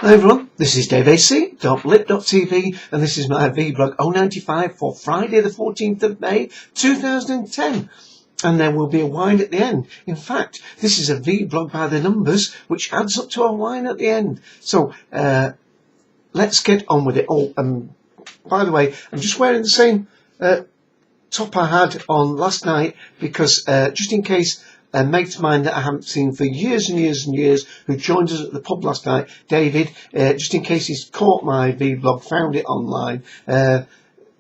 Hi everyone, this is daveac.lit.tv and this is my vblog 095 for Friday the 14th of May 2010. And there will be a wine at the end. In fact, this is a vblog by the numbers, which adds up to a wine at the end. So, let's get on with it. Oh, by the way, I'm just wearing the same top I had on last night because just in case a mate of mine that I haven't seen for years and years and years, who joined us at the pub last night, David, just in case he's caught my vlog, found it online. It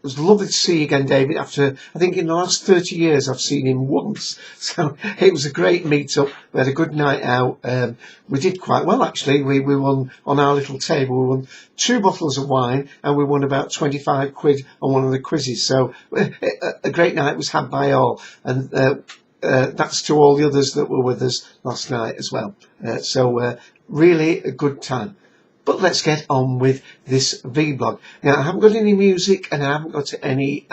was lovely to see you again, David. After, I think in the last 30 years, I've seen him once. So it was a great meet-up. We had a good night out. We did quite well, actually. We won on our little table. We won 2 bottles of wine and we won about 25 quid on one of the quizzes. So a great night was had by all. And that's to all the others that were with us last night as well. So really a good time. But let's get on with this vlog. Now, I haven't got any music and I haven't got any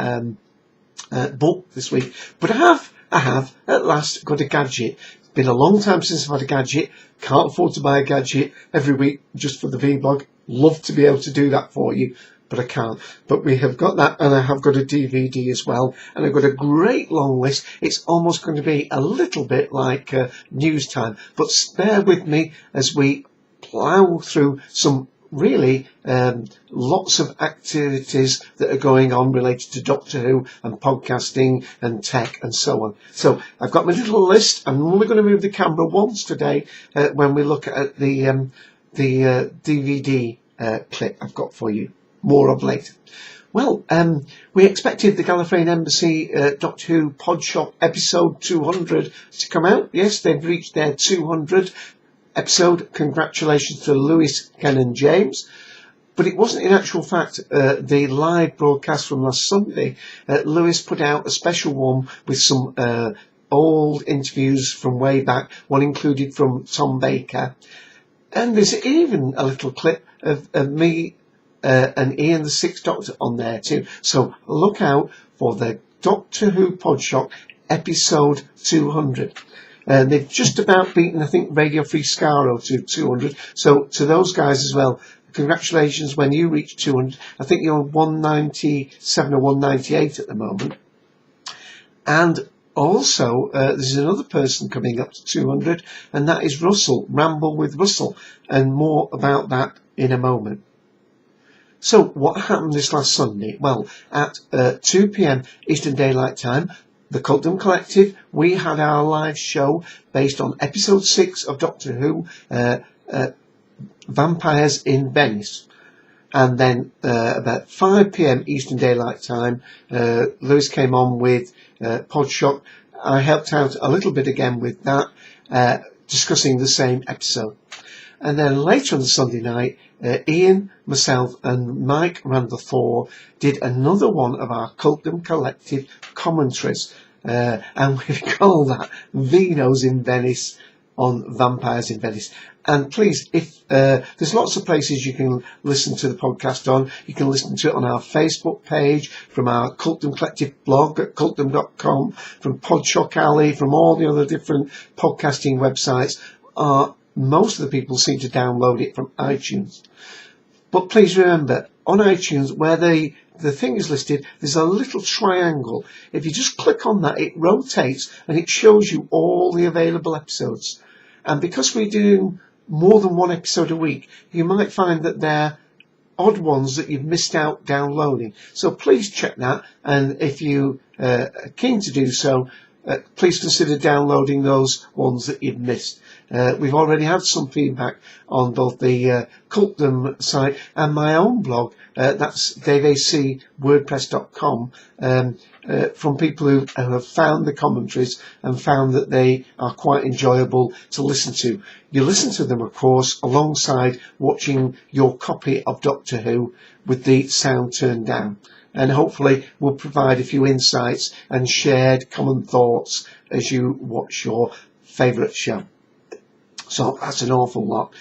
book this week, but I have at last got a gadget. It's been a long time since I've had a gadget. Can't afford to buy a gadget every week just for the vlog. Love to be able to do that for you, but I can't. But we have got that, and I have got a DVD as well, and I've got a great long list. It's almost going to be a little bit like news time, but bear with me as we plough through some really lots of activities that are going on related to Doctor Who and podcasting and tech and so on. So I've got my little list. I'm only going to move the camera once today when we look at the DVD clip I've got for you. More of later. Well, we expected the Gallifreyan Embassy Doctor Who Podshop episode 200 to come out. Yes, they've reached their 200 episode. Congratulations to Lewis, Ken and James. But it wasn't in actual fact the live broadcast from last Sunday. Lewis put out a special one with some old interviews from way back, one included from Tom Baker. And there's even a little clip of me and Ian the Sixth Doctor on there too. So look out for the Doctor Who Podshop episode 200. They've just about beaten, I think, Radio Free Scaro to 200. So to those guys as well, congratulations when you reach 200. I think you're 197 or 198 at the moment. And also, there's another person coming up to 200, and that is Russell, Ramble with Russell. And more about that in a moment. So what happened this last Sunday? Well, at 2 p.m. Eastern Daylight Time, the Cultum Collective, we had our live show based on episode 6 of Doctor Who, Vampires in Venice. And then about 5 p.m. Eastern Daylight Time, Lewis came on with Podshock. I helped out a little bit again with that, discussing the same episode. And then later on the Sunday night, Ian, myself and Mike Randall-Thor did another one of our Cultum Collective commentaries. And we call that Vinos in Venice on Vampires in Venice. And please, if there's lots of places you can listen to the podcast on. You can listen to it on our Facebook page, from our Cultum Collective blog at cultum.com, from Podshock Alley, from all the other different podcasting websites. Most of the people seem to download it from iTunes. But please remember, on iTunes, where the thing is listed, there's a little triangle. If you just click on that, it rotates and it shows you all the available episodes. And because we do more than one episode a week, you might find that they're odd ones that you've missed out downloading. So please check that. And if you are keen to do so, please consider downloading those ones that you've missed. We've already had some feedback on both the Cultum site and my own blog, that's daveac.wordpress.com, from people who have found the commentaries and found that they are quite enjoyable to listen to. You listen to them, of course, alongside watching your copy of Doctor Who with the sound turned down. And hopefully we'll provide a few insights and shared common thoughts as you watch your favourite show. So that's an awful lot.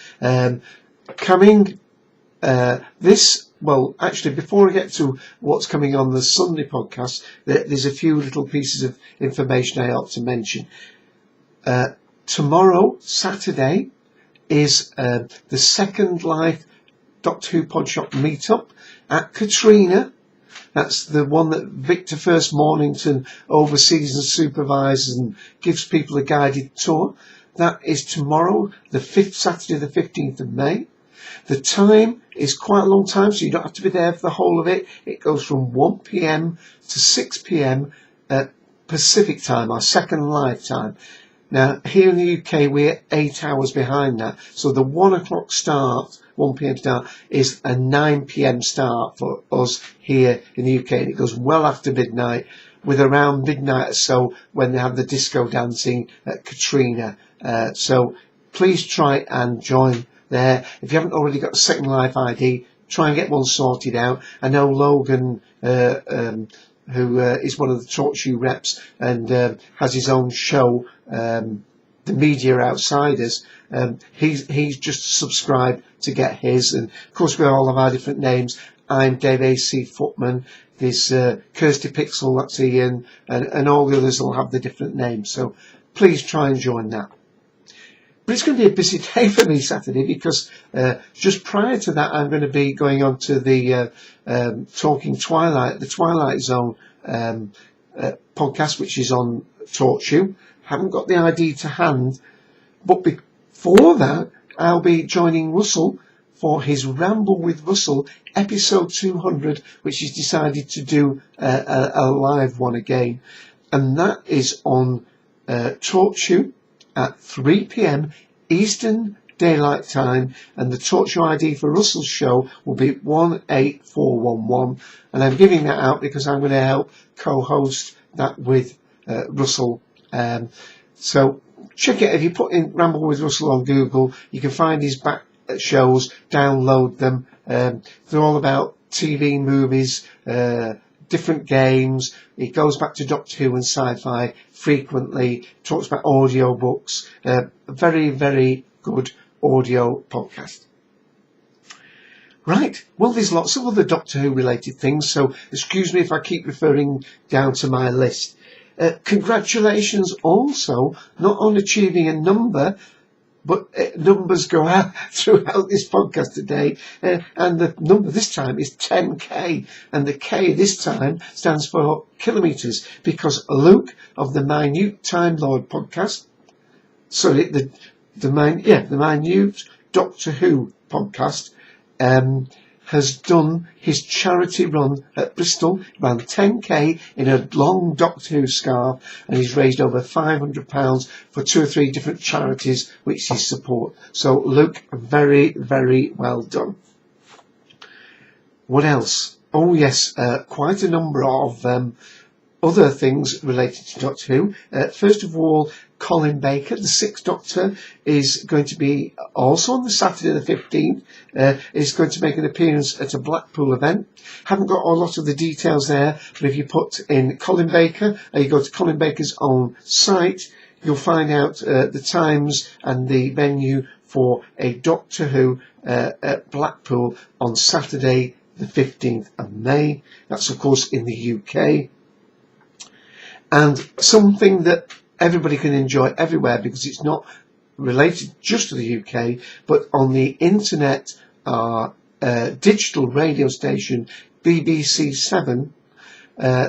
Well, actually, before I get to what's coming on the Sunday podcast, there's a few little pieces of information I ought to mention. Tomorrow, Saturday, is the Second Life Doctor Who Podshop meetup at Katrina. That's the one that Victor First Mornington oversees and supervises and gives people a guided tour. That is tomorrow, the 5th Saturday, the 15th of May. The time is quite a long time, so you don't have to be there for the whole of it. It goes from 1 p.m. to 6 p.m. Pacific time, our second live time. Now, here in the UK, we're 8 hours behind that. So the 1 o'clock start, 1 p.m. start, is a 9 p.m. start for us here in the UK. And it goes well after midnight, with around midnight or so when they have the disco dancing at Katrina. So please try and join there. If you haven't already got a Second Life ID, try and get one sorted out. I know Logan, who is one of the Talk Show reps and has his own show, The Media Outsiders. He's just subscribed to get his, and of course we all have our different names. I'm daveac Footman. There's Kirsty Pixel, that's Ian, and all the others will have the different names. So please try and join that. But it's going to be a busy day for me Saturday, because just prior to that I'm going to be going on to the Talking Twilight, the Twilight Zone podcast, which is on Talk Show. Haven't got the ID to hand, but before that I'll be joining Russell for his Ramble with Russell episode 200, which he's decided to do a live one again, and that is on Talk Show at 3 p.m. Eastern Daylight Time, and the Talk Show ID for Russell's show will be 18411, and I'm giving that out because I'm going to help co-host that with Russell. So check it. If you put in Ramble with Russell on Google, you can find his back shows, download them. They're all about TV, movies, different games. It goes back to Doctor Who and sci-fi frequently, talks about audio books. Very, very good audio podcast. Right, well, there's lots of other Doctor Who related things, so excuse me if I keep referring down to my list. Congratulations also, not on achieving a number, but numbers go out throughout this podcast today, and the number this time is 10k, and the K this time stands for kilometres, because Luke of the Minute Time Lord podcast, sorry, the Minute Doctor Who podcast, has done his charity run at Bristol, ran 10k in a long Doctor Who scarf, and he's raised over £500 for 2 or 3 different charities which he supports. So Luke, very, very well done. What else? Oh yes, quite a number of other things related to Doctor Who. First of all, Colin Baker, the 6th Doctor, is going to be also on the Saturday the 15th, is going to make an appearance at a Blackpool event. Haven't got a lot of the details there, but if you put in Colin Baker, you go to Colin Baker's own site, you'll find out the times and the venue for a Doctor Who at Blackpool on Saturday the 15th of May. That's of course in the UK. And something that everybody can enjoy everywhere, because it's not related just to the UK, but on the internet, digital radio station BBC 7,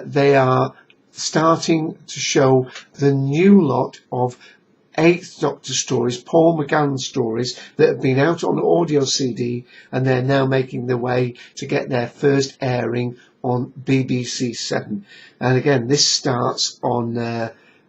they are starting to show the new lot of 8th Doctor stories, Paul McGann stories, that have been out on audio CD, and they're now making their way to get their first airing on BBC 7. And again, this starts on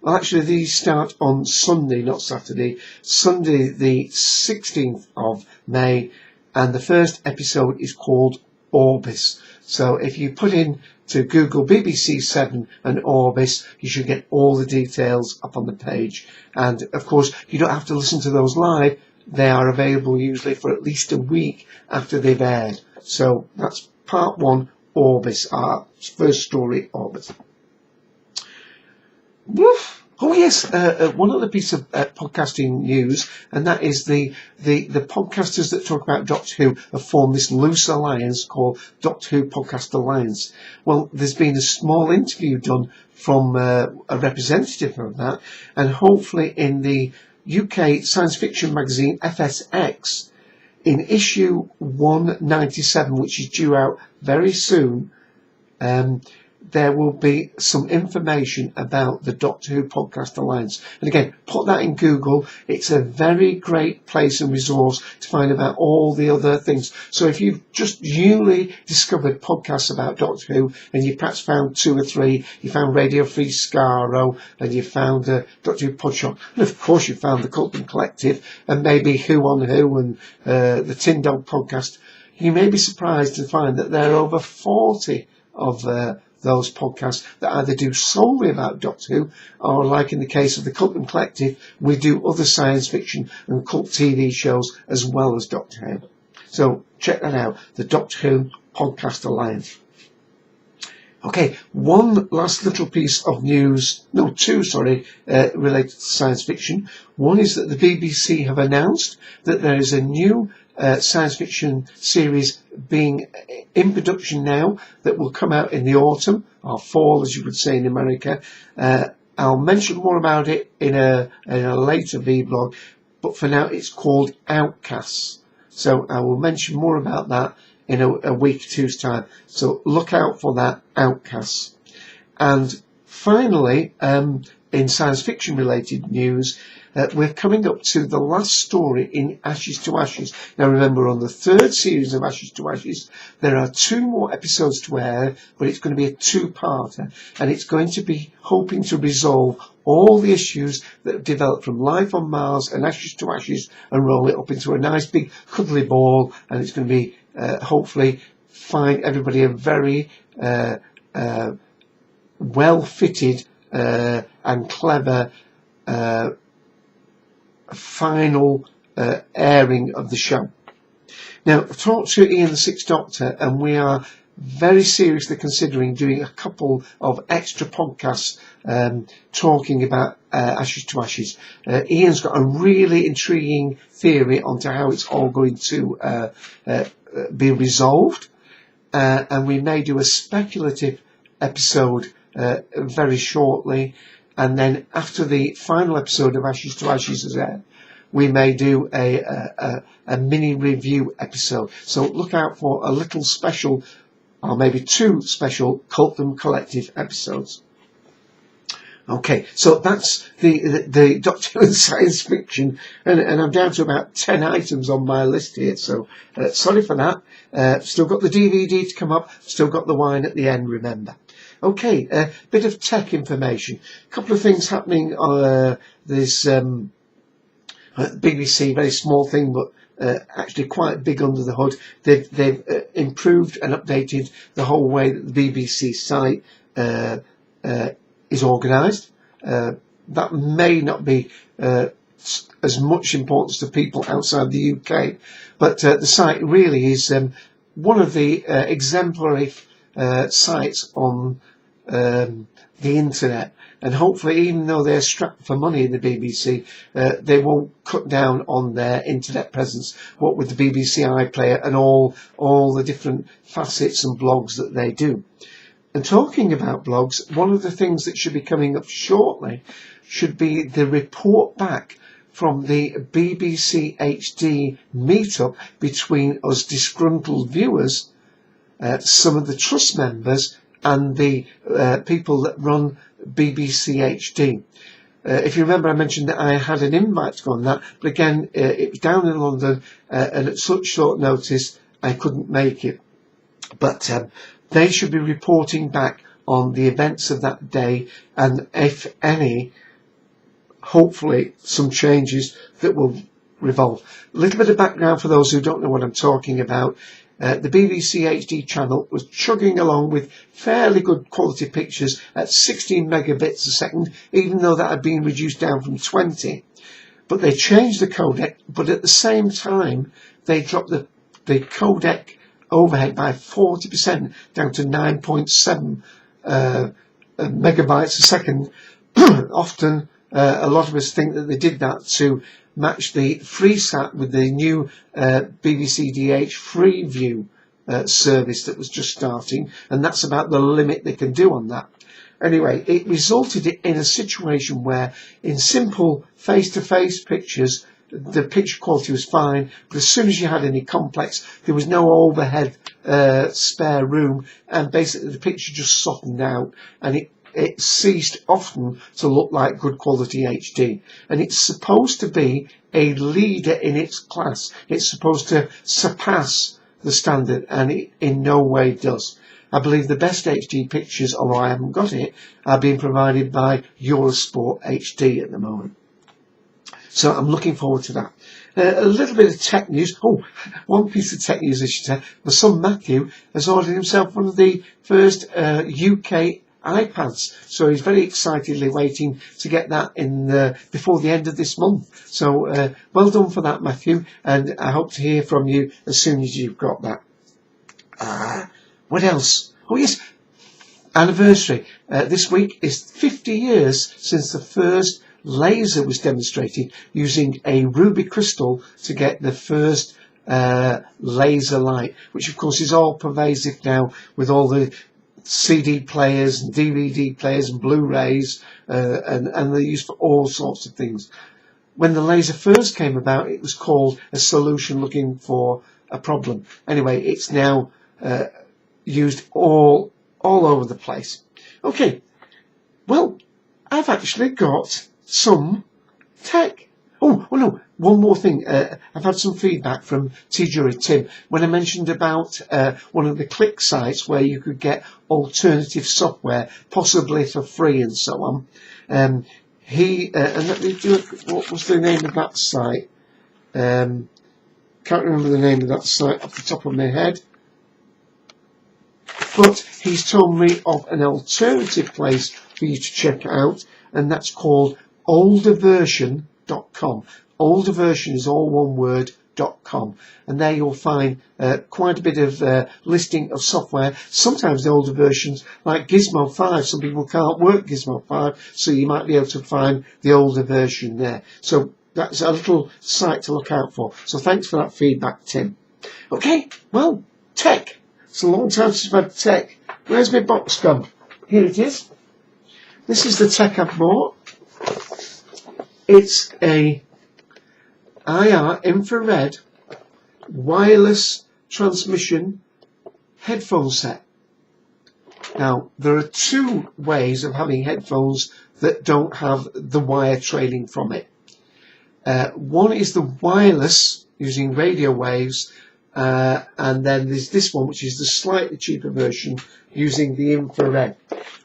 well, actually, these start on Sunday, not Saturday. Sunday, the 16th of May, and the first episode is called Orbis. So if you put in to Google BBC 7 and Orbis, you should get all the details up on the page. And of course, you don't have to listen to those live. They are available usually for at least a week after they've aired. So that's part 1, Orbis, our first story, Orbis. Woof. Oh yes, one other piece of podcasting news, and that is the podcasters that talk about Doctor Who have formed this loose alliance called Doctor Who Podcast Alliance. Well, there's been a small interview done from a representative of that, and hopefully in the UK science fiction magazine FSX, in issue 197, which is due out very soon, there will be some information about the Doctor Who Podcast Alliance. And again, put that in Google. It's a very great place and resource to find about all the other things. So if you've just newly discovered podcasts about Doctor Who, and you perhaps found 2 or 3, you found Radio Free Skaro, and you found Doctor Who Podshop, and of course you found the Cultman Collective, and maybe Who on Who, and the Tin Dog Podcast, you may be surprised to find that there are over 40 of those podcasts that either do solely about Doctor Who, or like in the case of the Cultman Collective, we do other science fiction and cult TV shows as well as Doctor Who. So check that out, the Doctor Who Podcast Alliance. Okay, one last little piece of news, related to science fiction. One is that the BBC have announced that there is a new science fiction series being in production now that will come out in the autumn, or fall as you would say in America. I'll mention more about it in a later vblog, but for now it's called Outcasts. So I will mention more about that in a week or two's time. So look out for that, Outcasts. And finally, in science fiction related news, we're coming up to the last story in Ashes to Ashes. Now remember, on the 3rd series of Ashes to Ashes, there are 2 more episodes to air, but it's going to be a 2-parter, and it's going to be hoping to resolve all the issues that have developed from Life on Mars and Ashes to Ashes and roll it up into a nice big cuddly ball, and it's going to be hopefully find everybody a very well-fitted and clever final airing of the show. Now, I've talked to Ian the Sixth Doctor, and we are very seriously considering doing a couple of extra podcasts talking about Ashes to Ashes. Ian's got a really intriguing theory onto how it's all going to be resolved, and we may do a speculative episode very shortly, and then after the final episode of Ashes to Ashes is aired, we may do a mini review episode. So look out for a little special, or maybe 2 special Cultman Collective episodes. Okay, so that's the Doctor Who science fiction, and I'm down to about 10 items on my list here, so sorry for that. Still got the DVD to come up, still got the wine at the end, remember. Okay, a bit of tech information. A couple of things happening. There's BBC, very small thing, but actually quite big under the hood. They've improved and updated the whole way that the BBC site is organised. That may not be as much importance to people outside the UK, but the site really is one of the exemplary sites on the internet, and hopefully, even though they're strapped for money in the BBC, they won't cut down on their internet presence, what with the BBC iPlayer and all the different facets and blogs that they do. And talking about blogs, one of the things that should be coming up shortly should be the report back from the BBC HD meetup between us disgruntled viewers, some of the trust members, and the people that run BBC HD. If you remember, I mentioned that I had an invite to go on that, but again, it was down in London, and at such short notice, I couldn't make it. But they should be reporting back on the events of that day, and if any, hopefully some changes that will revolve. A little bit of background for those who don't know what I'm talking about. The BBC HD channel was chugging along with fairly good quality pictures at 16 megabits a second, even though that had been reduced down from 20. But they changed the codec, but at the same time, they dropped the codec overhead by 40% down to 9.7 megabytes a second. Often, a lot of us think that they did that to match the FreeSat with the new BBC DH Freeview service that was just starting, and that's about the limit they can do on that. Anyway, it resulted in a situation where in simple face-to-face pictures the picture quality was fine, but as soon as you had any complex, there was no overhead spare room, and basically the picture just softened out, and it ceased often to look like good quality HD. And it's supposed to be a leader in its class. It's supposed to surpass the standard, and it in no way does. I believe the best HD pictures, although I haven't got it, are being provided by Eurosport HD at the moment. So I'm looking forward to that. A little bit of tech news. Oh, one piece of tech news I should say. My son Matthew has ordered himself one of the first UK iPads, so he's very excitedly waiting to get that in before the end of this month. So well done for that, Matthew, and I hope to hear from you as soon as you've got that. What else? Oh yes, anniversary. This week is 50 years since the first laser was demonstrated using a ruby crystal to get the first laser light, which of course is all pervasive now with all the CD players and DVD players and Blu-rays, and they're used for all sorts of things. When the laser first came about, it was called a solution looking for a problem. Anyway, it's now used all over the place. Okay, well, I've actually got some tech. Oh no, one more thing. I've had some feedback from T-Jury Tim when I mentioned about one of the click sites where you could get alternative software, possibly for free and so on. And let me do it. What was the name of that site? Can't remember the name of that site off the top of my head. But he's told me of an alternative place for you to check out, and that's called olderversion.com. Older version is all one word, .com, and there you'll find quite a bit of listing of software. Sometimes the older versions, like Gizmo 5, some people can't work Gizmo 5, so you might be able to find the older version there. So that's a little site to look out for. So thanks for that feedback, Tim. Okay, well, tech. It's a long time since I've had tech. Where's my box gone? Here it is. This is the tech I've bought. It's a IR infrared wireless transmission headphone set. Now, there are two ways of having headphones that don't have the wire trailing from it. One is the wireless using radio waves, and then there's this one, which is the slightly cheaper version using the infrared.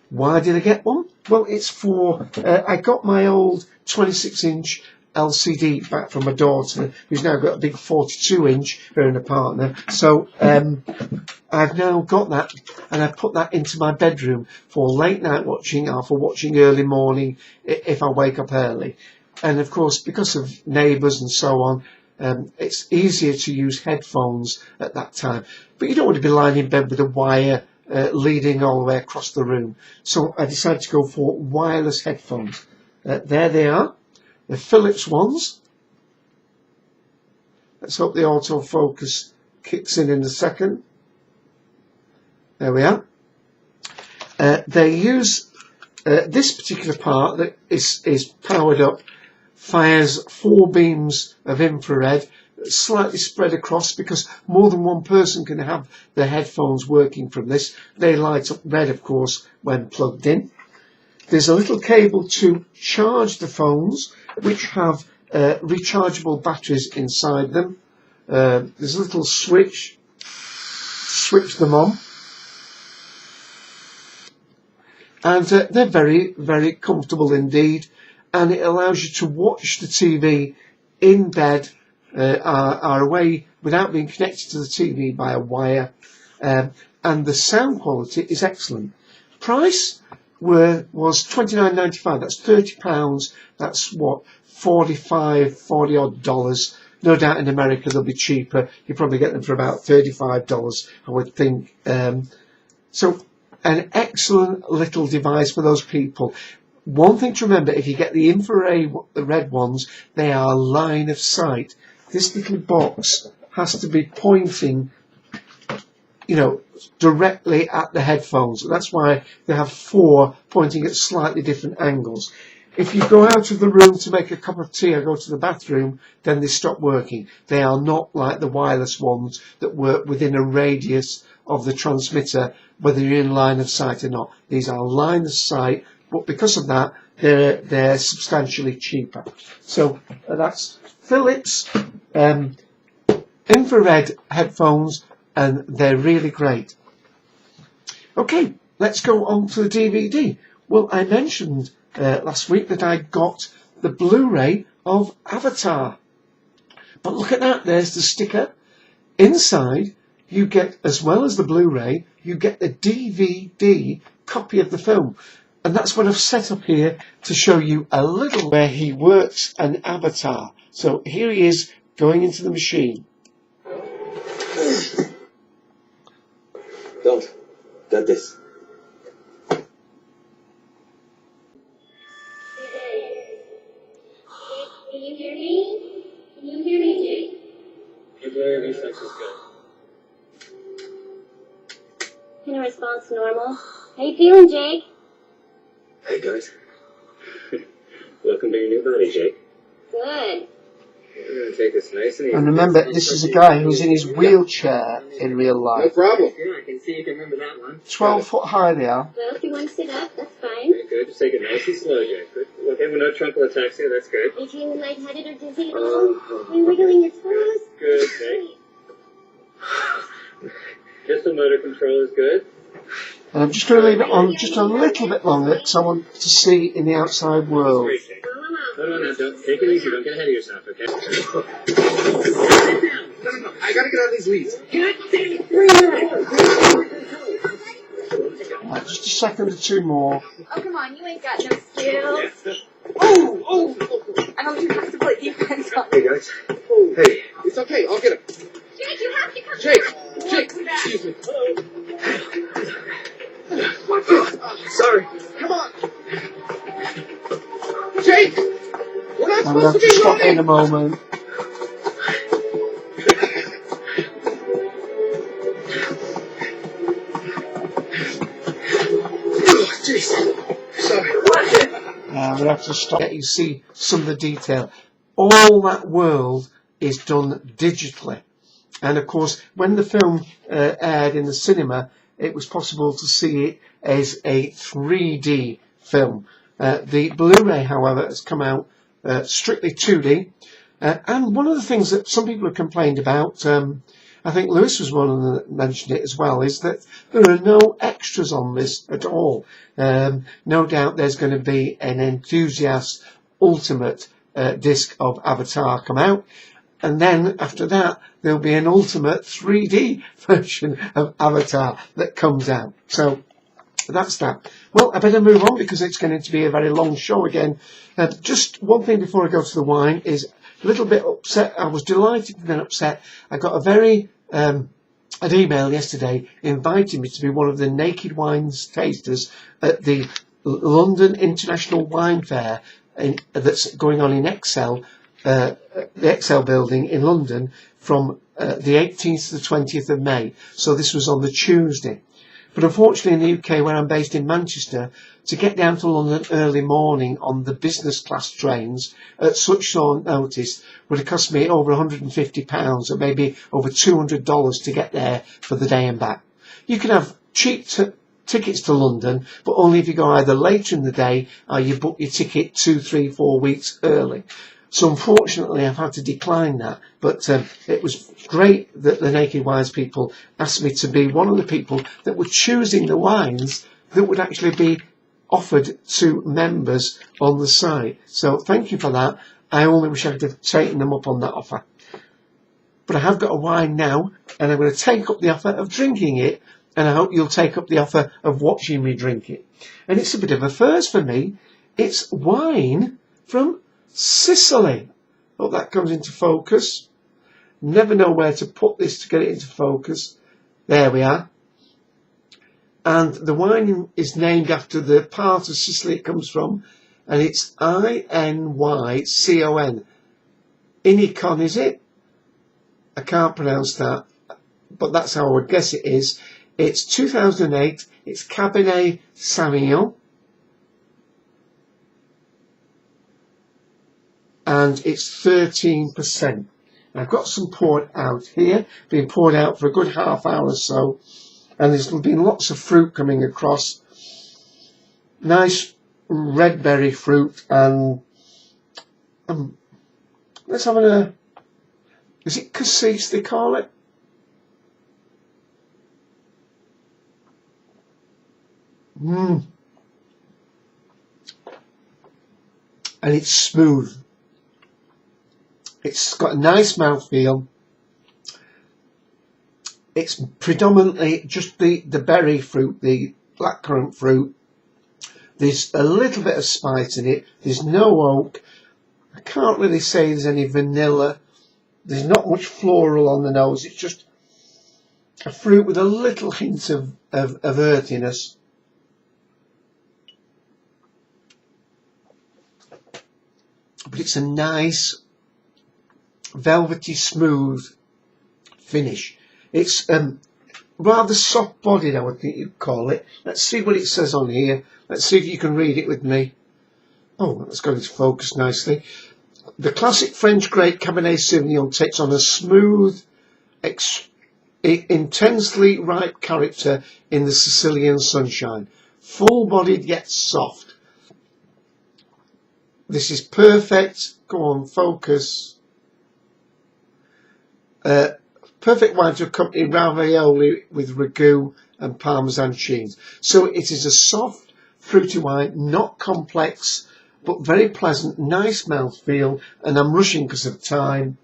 Why did I get one? Well, it's for, I got my old 26-inch LCD back from my daughter, who's now got a big 42-inch, her and a partner. So I've now got that, and I put that into my bedroom for late night watching or for watching early morning if I wake up early. And of course, because of neighbours and so on, it's easier to use headphones at that time. But you don't want to be lying in bed with a wire leading all the way across the room. So I decided to go for wireless headphones. There they are. The Philips ones. Let's hope the autofocus kicks in a second. There we are. They use this particular part that is powered up, fires 4 beams of infrared, slightly spread across because more than one person can have their headphones working from this. They light up red, of course, when plugged in. There's a little cable to charge the phones, which have rechargeable batteries inside them. There's a little switch to switch them on. And they're very, very comfortable indeed. And it allows you to watch the TV in bed or away without being connected to the TV by a wire. And the sound quality is excellent. Price was $29.95. That's £30. That's what, $40 odd dollars. No doubt in America they'll be cheaper. You probably get them for about $35, I would think. So an excellent little device for those people. One thing to remember, if you get the infrared red ones, they are line of sight. This little box has to be pointing, directly at the headphones. That's why they have 4 pointing at slightly different angles. if you go out of the room to make a cup of tea or go to the bathroom, then they stop working. They are not like the wireless ones that work within a radius of the transmitter, whether you're in line of sight or not. These are line of sight, but because of that, they're substantially cheaper. So that's Philips infrared headphones, and they're really great. Okay, let's go on to the DVD. Well, I mentioned last week that I got the Blu-ray of Avatar. But look at that, there's the sticker. Inside, you get, as well as the Blu-ray, you get the DVD copy of the film. And that's what I've set up here to show you a little where he works an Avatar. So here he is going into the machine. Don't. Got this. Can you hear me? Can you hear me, Jake? Your blurry reflex is good. Can response normal? How you feeling, Jake? Hey, guys. Welcome to your new body, Jake. Good. We're going to take this nice and easy. And remember, this is a guy who's in his wheelchair in real No life. problem. Yeah, I can see you can remember that one. 12 foot high they are. Well, if you want to sit up, that's fine. Okay, good. Just take it nice and slow, Jake. Good. Okay, we're no truncal ataxia. That's good. Are you feeling lightheaded or dizzy at all? Are you wiggling your toes? Good, Jake. Pistol motor control is good. And I'm just going to leave it on just a little bit longer because I want to see in the outside world. Great, Jake. No, don't. Take it easy. Don't get ahead of yourself, okay? No. I gotta get out of these leads. Right, just a second or two more. Oh, come on, you ain't got no skills. Oh! I don't you have to put defense on. Hey, guys. Hey. It's okay. I'll get him. Jake, you have to come Jake! Excuse me. Sorry. Come on. Jake! We're not I'm going to have supposed to to be stop in a running! moment. Oh, jeez. Sorry. I'm going to have to stop. Let you see some of the detail. All that world is done digitally. And of course, when the film aired in the cinema, it was possible to see it as a 3D film. The Blu-ray, however, has come out strictly 2D. And one of the things that some people have complained about, I think Lewis was one of them that mentioned it as well, is that there are no extras on this at all. No doubt there's going to be an enthusiast ultimate disc of Avatar come out. And then after that, there'll be an ultimate 3D version of Avatar that comes out. So that's that. Well, I better move on because it's going to be a very long show again. Just one thing before I go to the wine is a little bit upset. I was delighted and then upset. I got a very an email yesterday inviting me to be one of the Naked Wines tasters at the London International Wine Fair that's going on in Excel. The Excel building in London from the 18th to the 20th of May. So this was on the Tuesday. But unfortunately in the UK, where I'm based in Manchester, to get down to London early morning on the business class trains at such short notice would have cost me over £150 or maybe over $200 to get there for the day and back. You can have cheap tickets to London, but only if you go either later in the day or you book your ticket 2, 3, 4 weeks early. So unfortunately, I've had to decline that. But it was great that the Naked Wines people asked me to be one of the people that were choosing the wines that would actually be offered to members on the site. So thank you for that. I only wish I could have taken them up on that offer. But I have got a wine now, and I'm going to take up the offer of drinking it, and I hope you'll take up the offer of watching me drink it. And it's a bit of a first for me. It's wine from Sicily. Hope that comes into focus. Never know where to put this to get it into focus. There we are. And the wine is named after the part of Sicily it comes from, and it's Inycon. Inycon, is it? I can't pronounce that, but that's how I would guess it is. It's 2008. It's Cabernet Sauvignon. and it's 13%. I've got some poured out here, being poured out for a good half hour or so, and there's been lots of fruit coming across. Nice red berry fruit, and let's have a, is it cassis they call it? And it's smooth. It's got a nice mouthfeel. It's predominantly just the berry fruit, the blackcurrant fruit. There's a little bit of spice in it. There's no oak. I can't really say there's any vanilla. There's not much floral on the nose. It's just a fruit with a little hint of earthiness. But it's a nice, velvety, smooth finish. It's rather soft-bodied, I would think you'd call it. Let's see what it says on here. Let's see if you can read it with me. Oh, that's going to focus nicely. The classic French grape Cabernet Sauvignon takes on a smooth, intensely ripe character in the Sicilian sunshine. Full-bodied yet soft. This is perfect. Go on, focus. Perfect wine to accompany ravioli with ragu and parmesan cheese. So it is a soft, fruity wine, not complex, but very pleasant, nice mouthfeel. And I'm rushing because of time,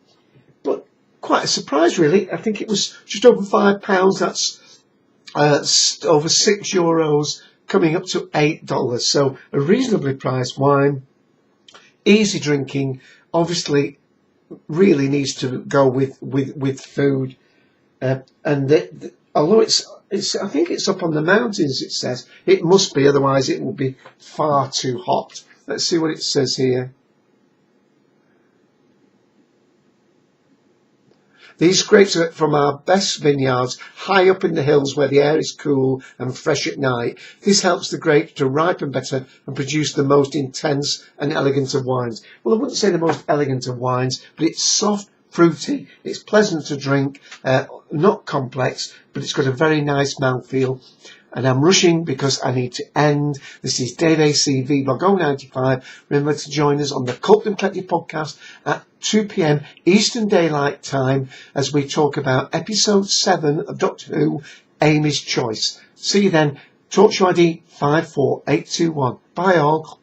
but quite a surprise, really. I think it was just over £5. That's over €6, coming up to $8. So a reasonably priced wine. Easy drinking, obviously really needs to go with food, and although it's I think it's up on the mountains, it says it must be, otherwise it will be far too hot. Let's see what it says here. These grapes are from our best vineyards, high up in the hills where the air is cool and fresh at night. This helps the grapes to ripen better and produce the most intense and elegant of wines. Well, I wouldn't say the most elegant of wines, but it's soft, fruity, it's pleasant to drink, not complex, but it's got a very nice mouthfeel. And I'm rushing because I need to end. This is daveac, vblog 095. Remember to join us on the Cult and Collective podcast at 2 p.m. Eastern Daylight Time as we talk about episode 7 of Doctor Who, Amy's Choice. See you then. Talk show ID 54821. Bye all.